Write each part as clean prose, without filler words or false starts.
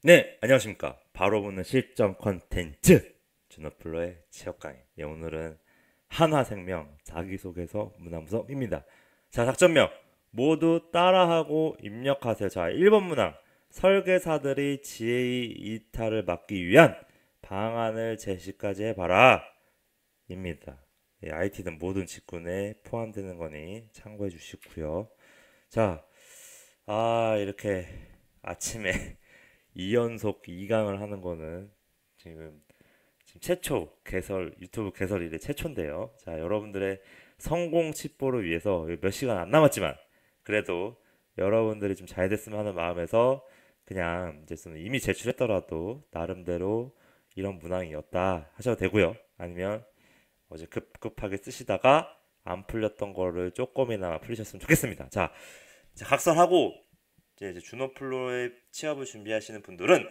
네, 안녕하십니까. 바로 보는 실전 컨텐츠 준호플로의 취업 강의. 예, 오늘은 한화생명 자기소개서 문항분석입니다. 자, 작전명 모두 따라하고 입력하세요. 자, 1번 문항 설계사들이 GA 이탈을 막기 위한 방안을 제시까지 해봐라 입니다. 예, IT든 모든 직군에 포함되는 거니 참고해 주시고요. 자, 이렇게 아침에 2연속 2강을 하는 거는 지금 최초 개설 유튜브 개설 이래 최초인데요. 자, 여러분들의 성공 칩보를 위해서 몇 시간 안 남았지만 그래도 여러분들이 좀 잘 됐으면 하는 마음에서 그냥 이제 좀 이미 제출했더라도 나름대로 이런 문항이었다 하셔도 되고요. 아니면 어제 급급하게 쓰시다가 안 풀렸던 거를 조금이나마 풀리셨으면 좋겠습니다. 자, 이제 각설하고 이제 준호플로의 취업을 준비하시는 분들은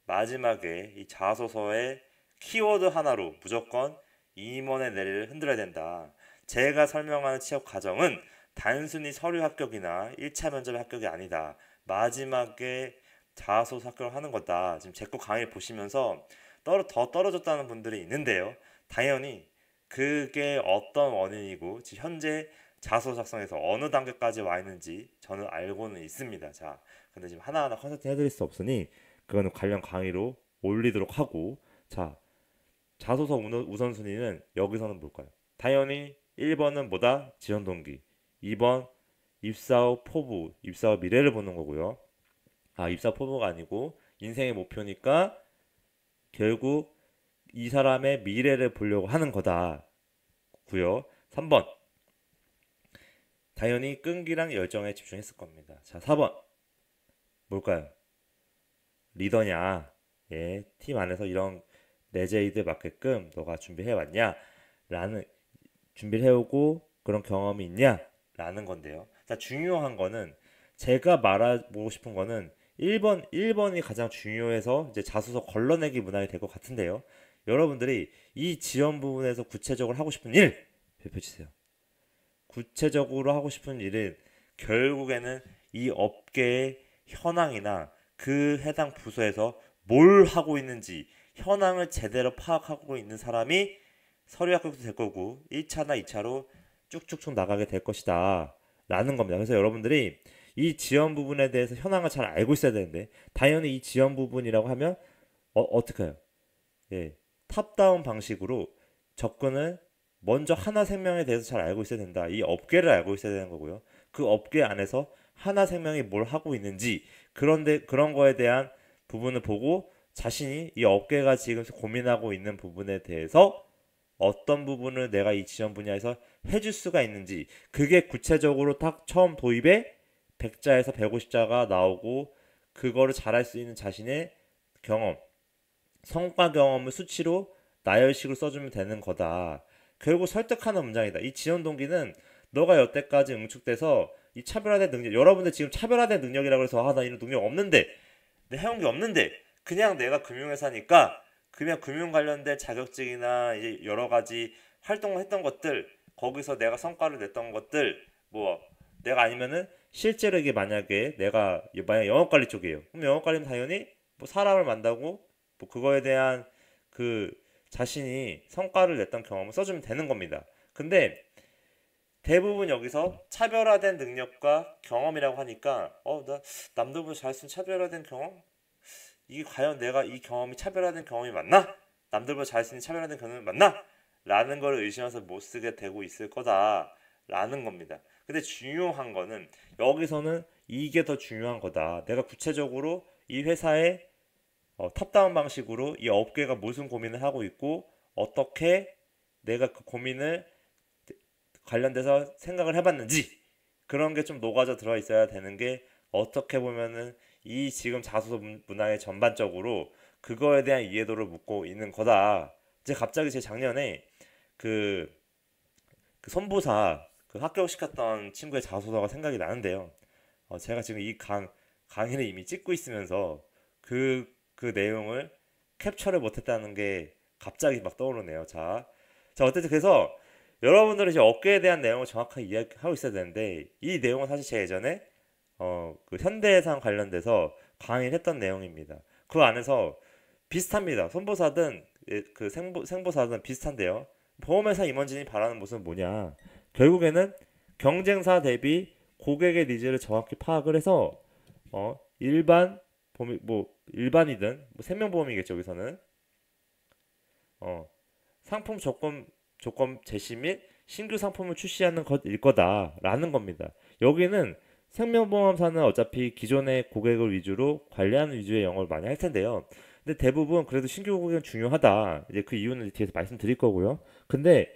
마지막에 이 자소서의 키워드 하나로 무조건 임원의 내리를 흔들어야 된다. 제가 설명하는 취업 과정은 단순히 서류 합격이나 1차 면접 합격이 아니다. 마지막에 자소서 합격을 하는 거다. 지금 제 거 강의 보시면서 더 떨어졌다는 분들이 있는데요. 당연히 그게 어떤 원인이고 지금 현재 자소 작성에서 어느 단계까지 와 있는지 저는 알고는 있습니다. 자, 근데 지금 하나하나 컨설팅 해드릴 수 없으니 그거는 관련 강의로 올리도록 하고, 자, 자소서 우선순위는 여기서는 뭘까요? 당연히 1번은 뭐다? 지원 동기, 2번 입사 후 포부, 입사 후 미래를 보는 거고요. 입사 포부가 아니고 인생의 목표니까 결국 이 사람의 미래를 보려고 하는 거다 고요. 3번 당연히 끈기랑 열정에 집중했을 겁니다. 자, 4번 뭘까요? 리더냐? 예, 팀 안에서 이런 내재이들 맞게끔 너가 준비해 왔냐? 라는 준비를 해오고 그런 경험이 있냐? 라는 건데요. 자, 중요한 거는 제가 말하고 싶은 거는 1번이 가장 중요해서 이제 자소서 걸러내기 문항이 될 것 같은데요. 여러분들이 이 지원 부분에서 구체적으로 하고 싶은 일 발표해 주세요. 구체적으로 하고 싶은 일은 결국에는 이 업계의 현황이나 그 해당 부서에서 뭘 하고 있는지 현황을 제대로 파악하고 있는 사람이 서류 합격도 될 거고 1차나 2차로 쭉쭉쭉 나가게 될 것이다 라는 겁니다. 그래서 여러분들이 이 지원 부분에 대해서 현황을 잘 알고 있어야 되는데 당연히 이 지원 부분이라고 하면 어떻게 해요? 예, 탑다운 방식으로 접근을 먼저 하나생명에 대해서 잘 알고 있어야 된다. 이 업계를 알고 있어야 되는 거고요. 그 업계 안에서 하나생명이 뭘 하고 있는지 그런데 그런 거에 대한 부분을 보고 자신이 이 업계가 지금 고민하고 있는 부분에 대해서 어떤 부분을 내가 이 지원 분야에서 해줄 수가 있는지 그게 구체적으로 딱 처음 도입에 100자에서 150자가 나오고 그거를 잘할 수 있는 자신의 경험, 성과 경험을 수치로 나열식으로 써주면 되는 거다. 결국 설득하는 문장이다. 이 지원 동기는 너가 여태까지 응축돼서 이 차별화된 능력, 여러분들 지금 차별화된 능력이라고 해서 나 이런 능력 없는데, 내 해온 게 없는데, 그냥 내가 금융회사니까 그냥 금융 관련된 자격증이나 이제 여러 가지 활동을 했던 것들, 거기서 내가 성과를 냈던 것들, 뭐 내가 아니면은 실제로 이게 만약에 내가 만약 영업관리 쪽이에요. 그럼 영업관리는 당연히 뭐 사람을 만나고 뭐 그거에 대한 그 자신이 성과를 냈던 경험을 써주면 되는 겁니다. 근데 대부분 여기서 차별화된 능력과 경험이라고 하니까 나 남들보다 잘 쓴 차별화된 경험? 이게 과연 내가 이 경험이 차별화된 경험이 맞나? 남들보다 잘 쓰는 차별화된 경험이 맞나? 라는 걸 의심해서 못 쓰게 되고 있을 거다 라는 겁니다. 근데 중요한 거는 여기서는 이게 더 중요한 거다. 내가 구체적으로 이 회사의 탑다운 방식으로 이 업계가 무슨 고민을 하고 있고 어떻게 내가 그 고민을 관련돼서 생각을 해봤는지 그런 게 좀 녹아져 들어 있어야 되는 게 어떻게 보면은 이 지금 자소서 문항의 전반적으로 그거에 대한 이해도를 묻고 있는 거다. 이제 갑자기 제 작년에 그, 그 선보사 그 합격시켰던 친구의 자소서가 생각이 나는데요. 제가 지금 강의를 이미 찍고 있으면서 그 내용을 캡처를 못했다는 게 갑자기 막 떠오르네요. 자, 어쨌든 그래서 여러분들은 이제 업계에 대한 내용을 정확하게 이야기하고 있어야 되는데 이 내용은 사실 제 예전에 그 현대해상 관련돼서 강의를 했던 내용입니다. 그 안에서 비슷합니다. 손보사든 그 생보사든 비슷한데요. 보험회사 임원진이 바라는 모습은 뭐냐? 결국에는 경쟁사 대비 고객의 니즈를 정확히 파악을 해서 일반 보험 뭐 일반이든 뭐 생명보험이겠죠. 여기서는 상품 조건 제시 및 신규 상품을 출시하는 것일 거다라는 겁니다. 여기는 생명보험사는 어차피 기존의 고객을 위주로 관리하는 위주의 영업을 많이 할 텐데요. 근데 대부분 그래도 신규 고객은 중요하다. 이제 그 이유는 뒤에서 말씀드릴 거고요. 근데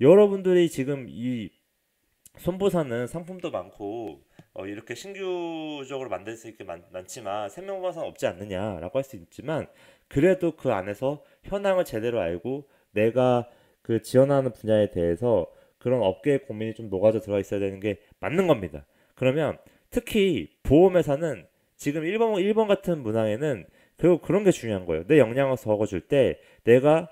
여러분들이 지금 이 손보사는 상품도 많고 이렇게 신규적으로 만들 수 있게 많지만 생명보험사는 없지 않느냐라고 할 수 있지만 그래도 그 안에서 현황을 제대로 알고 내가 그 지원하는 분야에 대해서 그런 업계의 고민이 좀 녹아져 들어가 있어야 되는 게 맞는 겁니다. 그러면 특히 보험회사는 지금 1번 같은 문항에는 결국 그런 게 중요한 거예요. 내 역량을 적어줄 때 내가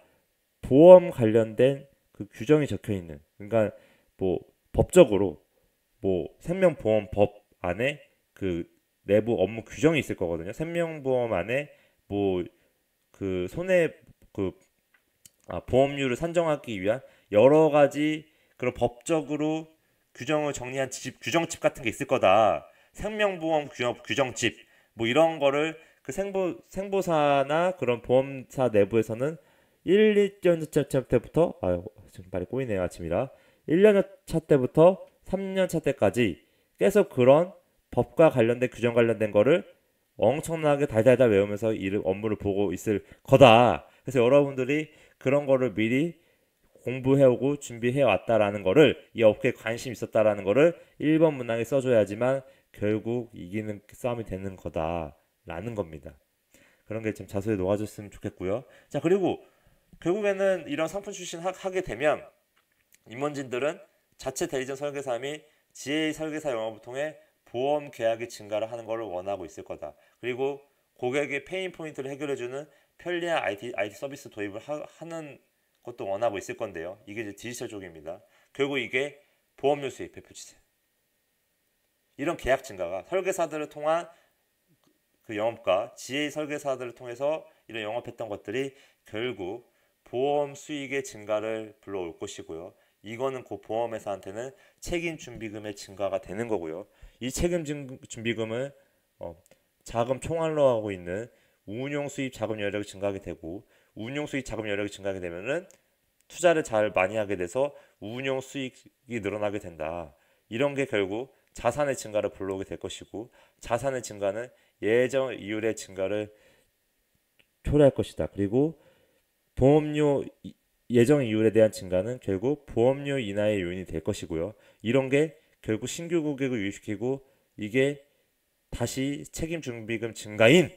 보험 관련된 그 규정이 적혀 있는 그러니까 뭐 법적으로 뭐 생명보험법 안에 그 내부 업무 규정이 있을 거거든요. 생명보험 안에 뭐 그 손해 그 보험료를 산정하기 위한 여러 가지 그런 법적으로 규정을 정리한 규정집 같은 게 있을 거다. 생명보험 규정집 뭐 이런 거를 그 생보사나 그런 보험사 내부에서는 1, 2년 차 때부터 지금 말이 꼬이네요 아침이라 1년 차 때부터 3년 차 때까지 계속 그런 법과 관련된 규정 관련된 거를 엄청나게 달달달 외우면서 업무를 보고 있을 거다. 그래서 여러분들이 그런 거를 미리 공부해오고 준비해왔다라는 거를 이 업계에 관심 있었다라는 거를 1번 문항에 써줘야지만 결국 이기는 싸움이 되는 거다라는 겁니다. 그런 게 좀 자소에 녹아줬으면 좋겠고요. 자 그리고 결국에는 이런 상품 출신 하게 되면 임원진들은 자체 대리점 설계사 및 GA 설계사 영업을 통해 보험 계약의 증가를 하는 것을 원하고 있을 거다. 그리고 고객의 페인 포인트를 해결해주는 편리한 IT 서비스 도입을 하는 것도 원하고 있을 건데요. 이게 이제 디지털 쪽입니다. 결국 이게 보험료 수입 배포치세. 이런 계약 증가가 설계사들을 통한 그 영업과 GA 설계사들을 통해서 이런 영업했던 것들이 결국 보험 수익의 증가를 불러올 것이고요. 이거는 그 보험회사한테는 책임 준비금의 증가가 되는 거고요. 이 책임 준비금을 자금 총알로 하고 있는 운용 수입 자금 여력이 증가하게 되고 운용 수익 자금 여력이 증가하게 되면은 투자를 잘 많이 하게 돼서 운용 수익이 늘어나게 된다. 이런 게 결국 자산의 증가를 불러오게 될 것이고 자산의 증가는 예정 이율의 증가를 초래할 것이다. 그리고 보험료 예정 이율에 대한 증가는 결국 보험료 인하의 요인이 될 것이고요. 이런 게 결국 신규 고객을 유입시키고 이게 다시 책임 준비금 증가인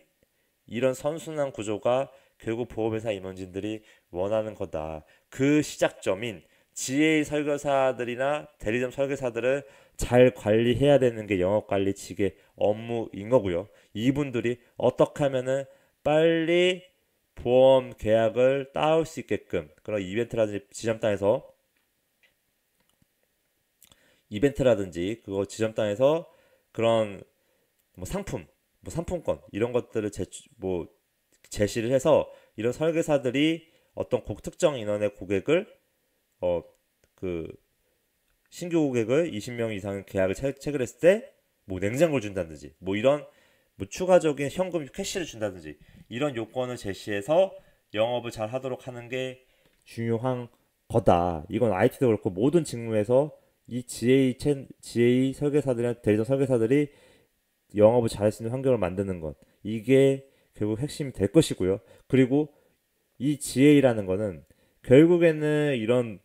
이런 선순환 구조가 결국 보험회사 임원진들이 원하는 거다. 그 시작점인 GA 설계사들이나 대리점 설계사들을 잘 관리해야 되는 게 영업관리 측의 업무인 거고요. 이분들이 어떻게 하면은 빨리 보험 계약을 따올 수 있게끔 그런 이벤트라든지 그거 지점당에서 그런 뭐 상품, 뭐 상품권 이런 것들을 제시를 해서 이런 설계사들이 어떤 특정 인원의 고객을 그 신규 고객을 20명 이상 계약을 체결했을 때 뭐 냉장고를 준다든지 뭐 이런 뭐 추가적인 현금 캐시를 준다든지 이런 요건을 제시해서 영업을 잘 하도록 하는 게 중요한 거다. 이건 IT도 그렇고 모든 직무에서 이 GA 설계사들이나 대리점 설계사들이 영업을 잘할 수 있는 환경을 만드는 것 이게 결국 핵심이 될 것이고요. 그리고 이 GA라는 거는 결국에는 이런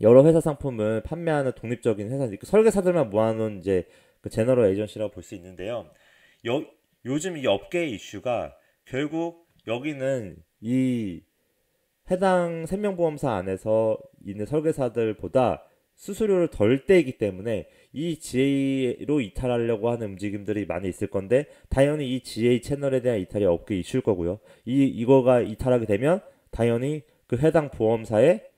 여러 회사 상품을 판매하는 독립적인 회사, 설계사들만 모아놓은 이제 그 제너럴 에이전시라고 볼 수 있는데요. 요즘 이 업계의 이슈가 결국 여기는 이 해당 생명보험사 안에서 있는 설계사들보다 수수료를 덜 떼기 때문에 이 GA로 이탈하려고 하는 움직임들이 많이 있을 건데 당연히 이 GA 채널에 대한 이탈이 업계 이슈일 거고요. 이거가 이탈하게 되면 당연히 그 해당 보험사의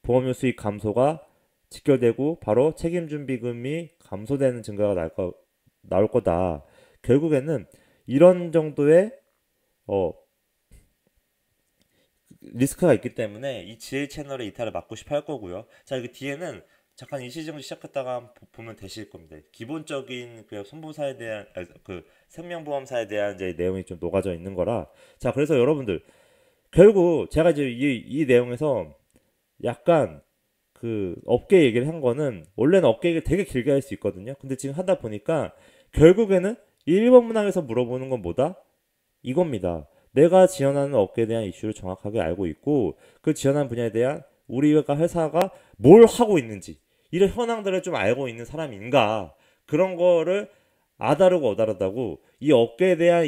보험료 수익 감소가 직결되고 바로 책임준비금이 감소되는 증가가 나올 거다. 결국에는 이런 정도의 어, 리스크가 있기 때문에 이 GA 채널의 이탈을 막고 싶어 할 거고요. 자, 여기 뒤에는 잠깐 일시정지 시작했다가 보면 되실 겁니다. 기본적인 그 손보사에 대한 그 생명보험사에 대한 이제 내용이 좀 녹아져 있는 거라. 자, 그래서 여러분들 결국 제가 이제 이 내용에서 약간 그 업계 얘기를 한 거는 원래는 업계 얘기를 되게 길게 할 수 있거든요. 근데 지금 하다 보니까 결국에는 1번 문항에서 물어보는 건 뭐다? 이겁니다. 내가 지원하는 업계에 대한 이슈를 정확하게 알고 있고 그 지원하는 분야에 대한 우리가 회사가 뭘 하고 있는지 이런 현황들을 좀 알고 있는 사람인가 그런 거를 아다르고 어다르다고 이 업계에 대한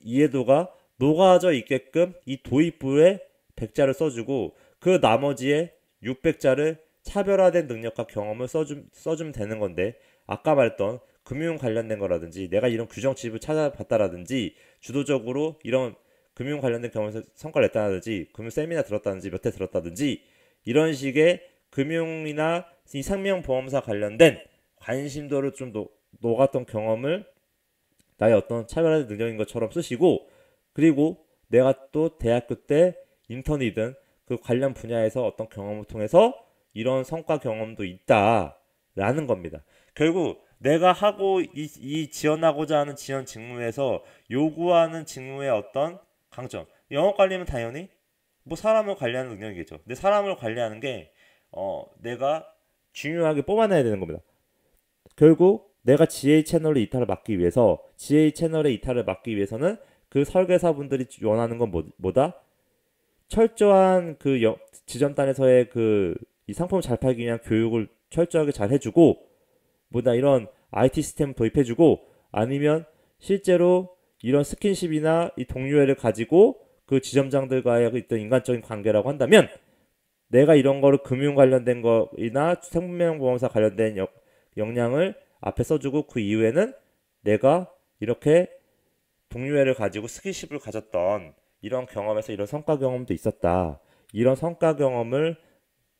이해도가 녹아져 있게끔 이 도입부에 100자를 써주고 그 나머지에 600자를 차별화된 능력과 경험을 써주면 되는 건데 아까 말했던 금융 관련된 거라든지 내가 이런 규정 집을 찾아봤다라든지 주도적으로 이런 금융 관련된 경험에서 성과를 냈다든지 금융 세미나 들었다든지 몇 회 들었다든지 이런 식의 금융이나 이 생명보험사 관련된 관심도를 좀 녹았던 경험을 나의 어떤 차별화된 능력인 것처럼 쓰시고 그리고 내가 또 대학교 때 인턴이든 그 관련 분야에서 어떤 경험을 통해서 이런 성과 경험도 있다라는 겁니다. 결국 내가 하고 이 지원하고자 하는 지원 직무에서 요구하는 직무의 어떤 강점. 영업 관리는 당연히 뭐 사람을 관리하는 능력이겠죠. 근데 사람을 관리하는 게 내가 중요하게 뽑아내야 되는 겁니다. 결국 내가 GA 채널의 이탈을 막기 위해서 GA 채널의 이탈을 막기 위해서는 그 설계사분들이 원하는 건 뭐다? 철저한 그 지점단에서의 그 이 상품을 잘 팔기 위한 교육을 철저하게 잘 해주고 뭐다 이런 IT 시스템 도입해주고 아니면 실제로 이런 스킨십이나 이 동료애를 가지고 그 지점장들과의 있던 인간적인 관계라고 한다면 내가 이런 거를 금융 관련된 거나 생명보험사 관련된 역량을 앞에 써주고 그 이후에는 내가 이렇게 동료애를 가지고 스킨십을 가졌던 이런 경험에서 이런 성과 경험도 있었다. 이런 성과 경험을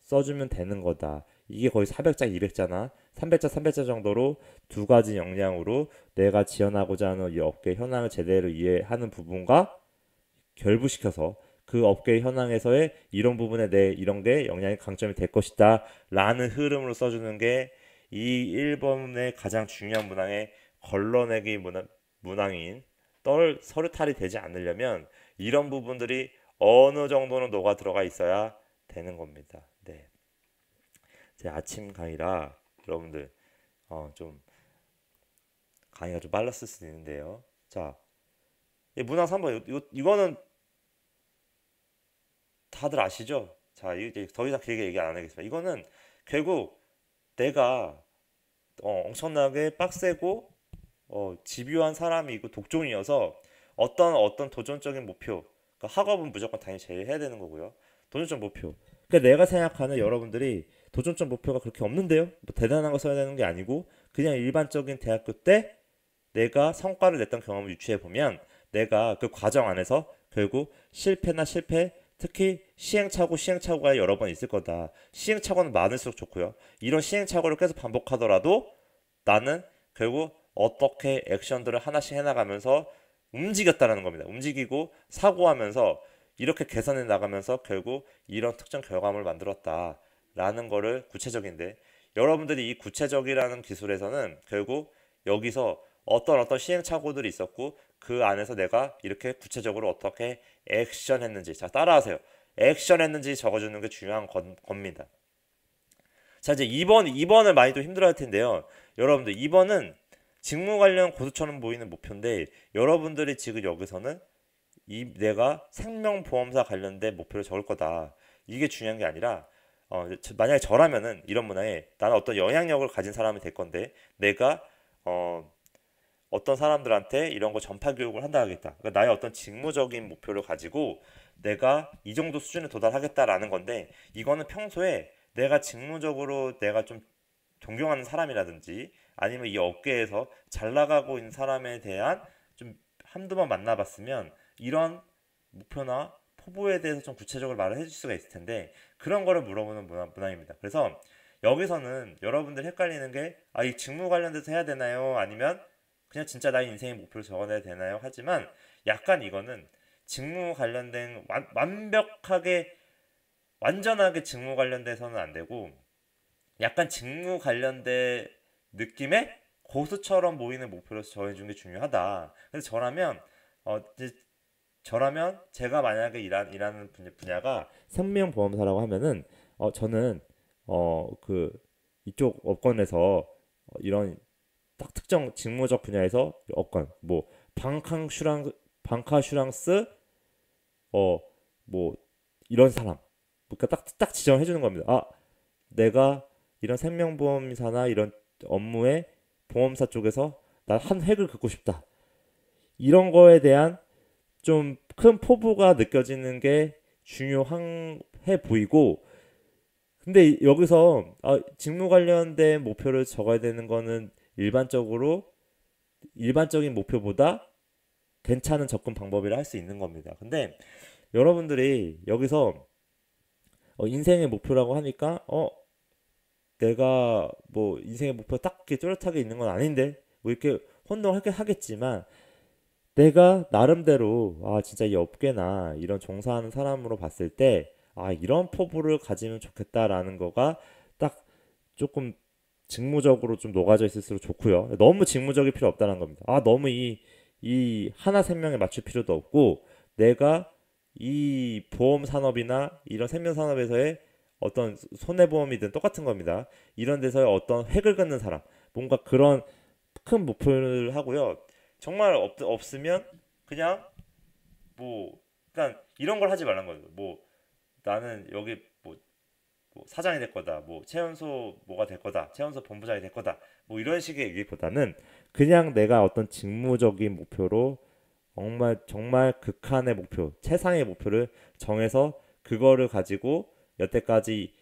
써주면 되는 거다. 이게 거의 400자, 200자나 300자, 300자 정도로 두 가지 역량으로 내가 지원하고자 하는 이 업계 현황을 제대로 이해하는 부분과 결부시켜서 그 업계 현황에서의 이런 부분에 대해 이런 게 역량의 강점이 될 것이다 라는 흐름으로 써주는 게 이 1번의 가장 중요한 문항의 걸러내기 문항인 서류탈이 되지 않으려면 이런 부분들이 어느 정도는 녹아 들어가 있어야 되는 겁니다. 네. 제 아침 강의라 여러분들 좀 강의가 좀 빨랐을 수도 있는데요. 자, 문항 3번 이거는 다들 아시죠? 자, 이제 더 이상 길게 얘기 안 하겠습니다. 이거는 결국 내가 엄청나게 빡세고 집요한 사람이고 독종이어서 어떤 도전적인 목표, 그러니까 학업은 무조건 당연히 제일 해야 되는 거고요. 도전적 목표. 그러니까 내가 생각하는 여러분들이 도전적 목표가 그렇게 없는데요. 뭐 대단한 거 써야 되는 게 아니고 그냥 일반적인 대학교 때 내가 성과를 냈던 경험을 유추해 보면 내가 그 과정 안에서 결국 실패나 실패, 특히 시행착오가 여러 번 있을 거다. 시행착오는 많을수록 좋고요. 이런 시행착오를 계속 반복하더라도 나는 결국 어떻게 액션들을 하나씩 해나가면서 움직였다라는 겁니다. 움직이고 사고하면서 이렇게 개선해 나가면서 결국 이런 특정 결과물을 만들었다라는 거를 구체적인데 여러분들이 이 구체적이라는 기술에서는 결국 여기서 어떤 시행착오들이 있었고 그 안에서 내가 이렇게 구체적으로 어떻게 액션했는지 자 따라하세요. 액션했는지 적어주는 게 중요한 겁니다. 자 이제 2번을 많이 또 힘들어 할 텐데요. 여러분들 2번은 직무 관련 고수처럼 보이는 목표인데 여러분들이 지금 여기서는 내가 생명보험사 관련된 목표를 적을 거다. 이게 중요한 게 아니라 만약에 저라면은 이런 문화에 나는 어떤 영향력을 가진 사람이 될 건데 내가 어떤 사람들한테 이런 거 전파 교육을 한다 하겠다. 그러니까 나의 어떤 직무적인 목표를 가지고 내가 이 정도 수준에 도달하겠다라는 건데 이거는 평소에 내가 직무적으로 내가 좀 존경하는 사람이라든지 아니면 이 업계에서 잘 나가고 있는 사람에 대한 좀 한두 번 만나봤으면 이런 목표나 포부에 대해서 좀 구체적으로 말을 해줄 수가 있을 텐데 그런 거를 물어보는 문항입니다. 그래서 여기서는 여러분들 헷갈리는 게 이 직무 관련돼서 해야 되나요? 아니면 그냥 진짜 나의 인생의 목표를 적어내야 되나요? 하지만 약간 이거는 직무 관련된 완벽하게 완전하게 직무 관련돼서는 안 되고 약간 직무 관련된 느낌의 고수처럼 보이는 목표를 정해주는 게 중요하다. 그래서 이제 저라면 제가 만약에 일하는 분야가 생명보험사라고 하면은 저는 그 이쪽 업권에서 이런 딱 특정 직무적 분야에서 업권 뭐 방카슈랑스 어 뭐 이런 사람 그러니까 딱 지정해 주는 겁니다. 아 내가 이런 생명보험사나 이런 업무에 보험사 쪽에서 나 한 획을 긋고 싶다. 이런 거에 대한 좀 큰 포부가 느껴지는 게 중요해 보이고 근데 여기서 직무 관련된 목표를 적어야 되는 거는 일반적인 목표보다 괜찮은 접근 방법이라 할 수 있는 겁니다. 근데 여러분들이 여기서 인생의 목표라고 하니까 내가 뭐 인생의 목표 딱 이렇게 뚜렷하게 있는 건 아닌데 뭐 이렇게 혼동을 하겠지만 내가 나름대로 진짜 이 업계나 이런 종사하는 사람으로 봤을 때 이런 포부를 가지면 좋겠다라는 거가 딱 조금 직무적으로 좀 녹아져 있을수록 좋고요. 너무 직무적일 필요 없다는 겁니다. 너무 이 하나 생명에 맞출 필요도 없고 내가 이 보험 산업이나 이런 생명 산업에서의 어떤 손해보험이든 똑같은 겁니다. 이런 데서의 어떤 획을 긋는 사람, 뭔가 그런 큰 목표를 하고요. 정말 없으면 그냥 뭐 그냥 이런 걸 하지 말란 거예요. 뭐 나는 여기 뭐 사장이 될 거다. 뭐 최연소 뭐가 될 거다. 최연소 본부장이 될 거다. 뭐 이런 식의 얘기보다는 그냥 내가 어떤 직무적인 목표로 정말 정말 극한의 목표, 최상의 목표를 정해서 그거를 가지고 여태까지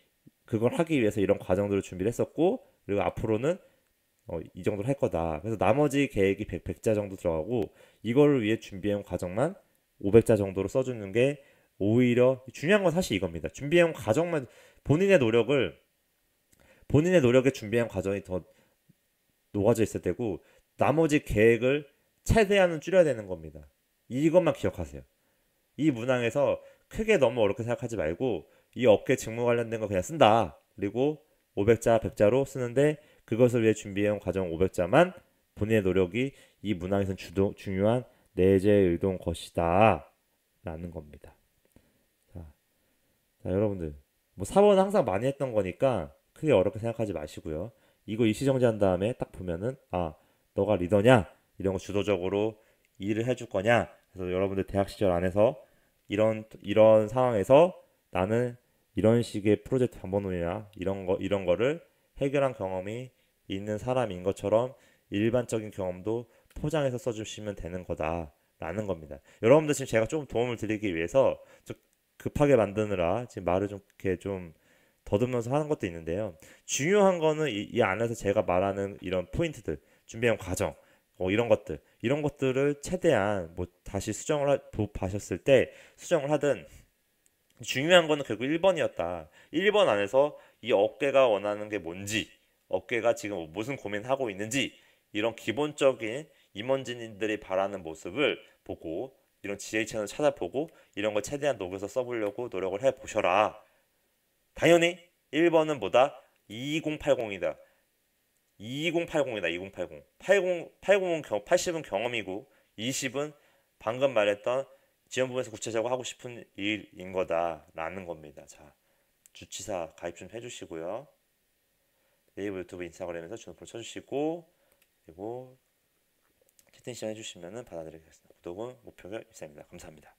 그걸 하기 위해서 이런 과정들을 준비를 했었고 그리고 앞으로는 이 정도를 할 거다. 그래서 나머지 계획이 100자 정도 들어가고 이거를 위해 준비해온 과정만 500자 정도로 써주는 게 오히려 중요한 건 사실 이겁니다. 준비해온 과정만 본인의 노력을 본인의 노력에 준비한 과정이 더 녹아져 있어야 되고 나머지 계획을 최대한은 줄여야 되는 겁니다. 이것만 기억하세요. 이 문항에서 크게 너무 어렵게 생각하지 말고 이 업계 직무 관련된 거 그냥 쓴다. 그리고 500자, 100자로 쓰는데 그것을 위해 준비해온 과정 500자만 본인의 노력이 이 문항에선 중요한 내재에 의도한 것이다. 라는 겁니다. 자, 여러분들 뭐 4번은 항상 많이 했던 거니까 크게 어렵게 생각하지 마시고요. 이거 일시정지한 다음에 딱 보면은 너가 리더냐? 이런 거 주도적으로 일을 해줄 거냐? 그래서 여러분들 대학 시절 안에서 이런 상황에서 나는 이런 식의 프로젝트 방법론이나 이런 거를 해결한 경험이 있는 사람인 것처럼 일반적인 경험도 포장해서 써주시면 되는 거다라는 겁니다. 여러분들 지금 제가 좀 도움을 드리기 위해서 좀 급하게 만드느라 지금 말을 좀 이렇게 좀 더듬면서 하는 것도 있는데요. 중요한 거는 이 안에서 제가 말하는 이런 포인트들, 준비한 과정, 이런 것들을 최대한 뭐 다시 보셨을 때 수정을 하든 중요한 거는 결국 1번이었다. 1번 안에서 이 업계가 원하는 게 뭔지, 업계가 지금 무슨 고민하고 있는지 이런 기본적인 임원진들이 바라는 모습을 보고 이런 지혜 채널 찾아보고 이런 걸 최대한 녹여서 써보려고 노력을 해 보셔라. 당연히 1번은 뭐다? 2080이다. 2080이다. 2080. 80은 80은 경험이고 20은 방금 말했던 지원 부분에서 구체적으로 하고 싶은 일인 거다라는 겁니다. 자, 주치사 가입 좀 해주시고요. 네이버, 유튜브, 인스타그램에서 주노프로 쳐주시고 그리고 채팅 시청 해주시면 받아드리겠습니다. 구독은 목표가 일상입니다. 감사합니다.